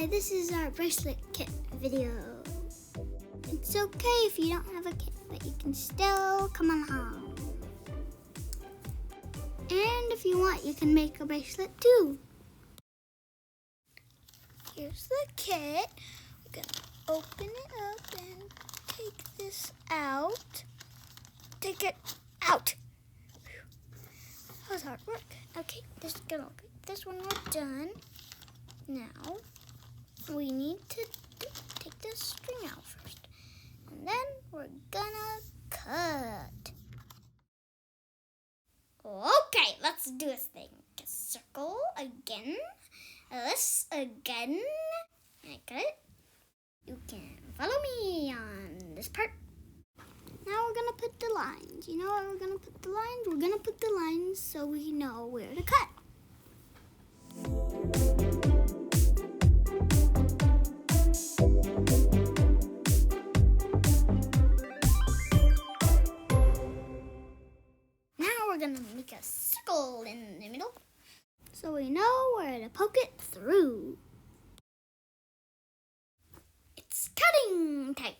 Hi, this is our bracelet kit video. It's okay if you don't have a kit, but you can still come along. And if you want, you can make a bracelet too. Here's the kit. We're gonna open it up and take this out. Take it out. That was hard work. Okay, this one we're done. Now, we need to take the string out first. And then we're gonna cut. Okay, let's do this thing. Just circle again. This again. And I cut it. You can follow me on this part. Now we're gonna put the lines. You know what we're gonna put the lines? We're gonna put the lines so we know where to cut. Now we're gonna make a circle in the middle so we know where to poke it through. It's cutting time.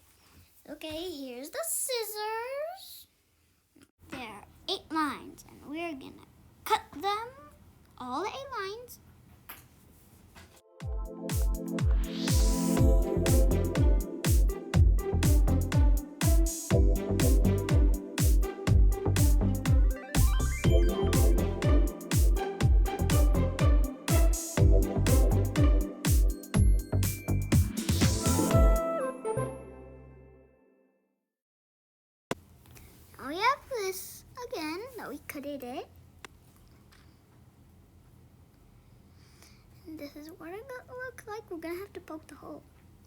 Okay, here's the scissors. There are 8 lines, and we're gonna cut them, all the 8 lines. Now we have this again that we cut it in. And this is what it's gonna look like. We're gonna have to poke the hole,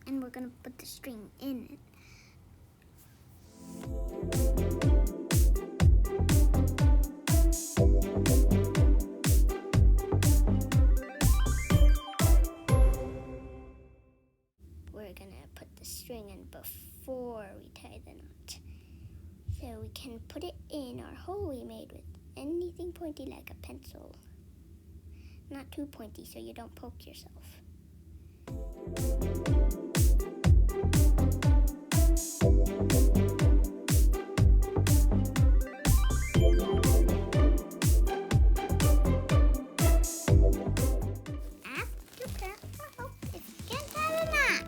and we're gonna put the string in it. We're gonna put the string in before we tie the knot. So we can put it in our hole we made with anything pointy like a pencil. Not too pointy so you don't poke yourself. Ask your parents for help if you can't tie the knot.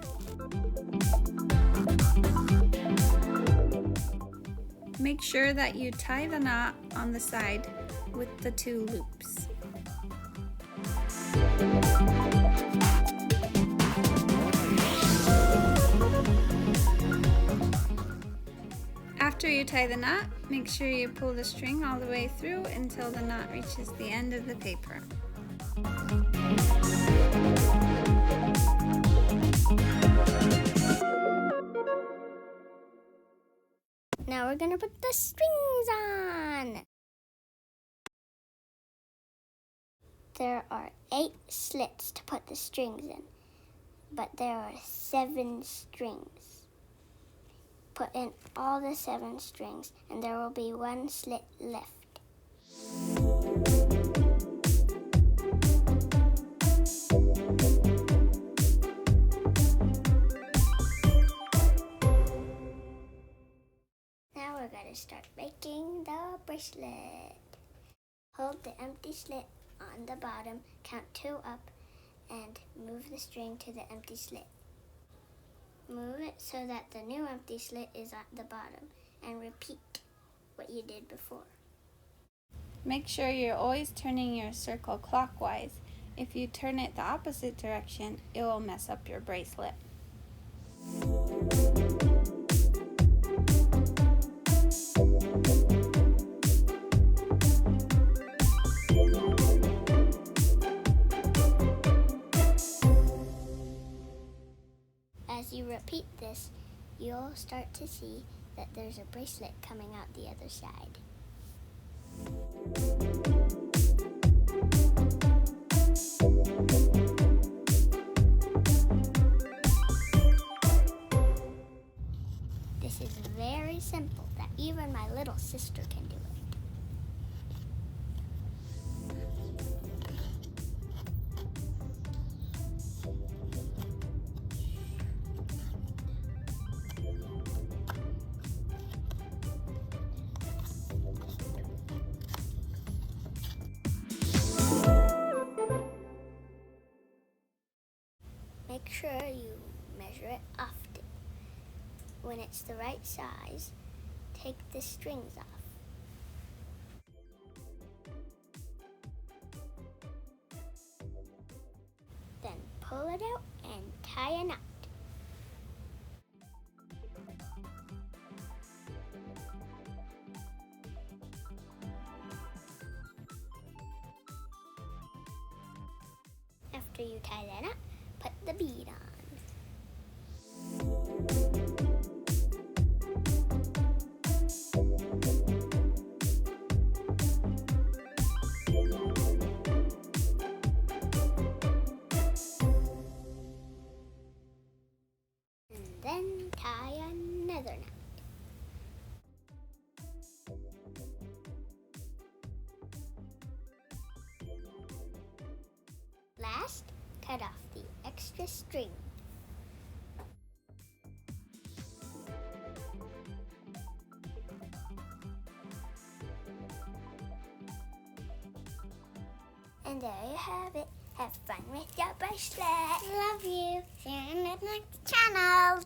Make sure that you tie the knot on the side with the 2 loops. After you tie the knot, make sure you pull the string all the way through until the knot reaches the end of the paper. Now we're gonna put the strings on. There are 8 slits to put the strings in, but there are 7 strings. Put in all the 7 strings, and there will be 1 slit left. Now we're going to start making the bracelet. Hold the empty slit on the bottom, count 2 up, and move the string to the empty slit. Move it so that the new empty slit is at the bottom, and repeat what you did before. Make sure you're always turning your circle clockwise. If you turn it the opposite direction, it will mess up your bracelet. As you repeat this, you'll start to see that there's a bracelet coming out the other side. This is very simple that even my little sister can do it. make sure you measure it often. When it's the right size, take the strings off. Then pull it out and tie a knot. After you tie that knot, put the bead on. And then tie another knot. Last, cut off the extra string. And there you have it. Have fun with your bracelet. Love you. See you in the next channel.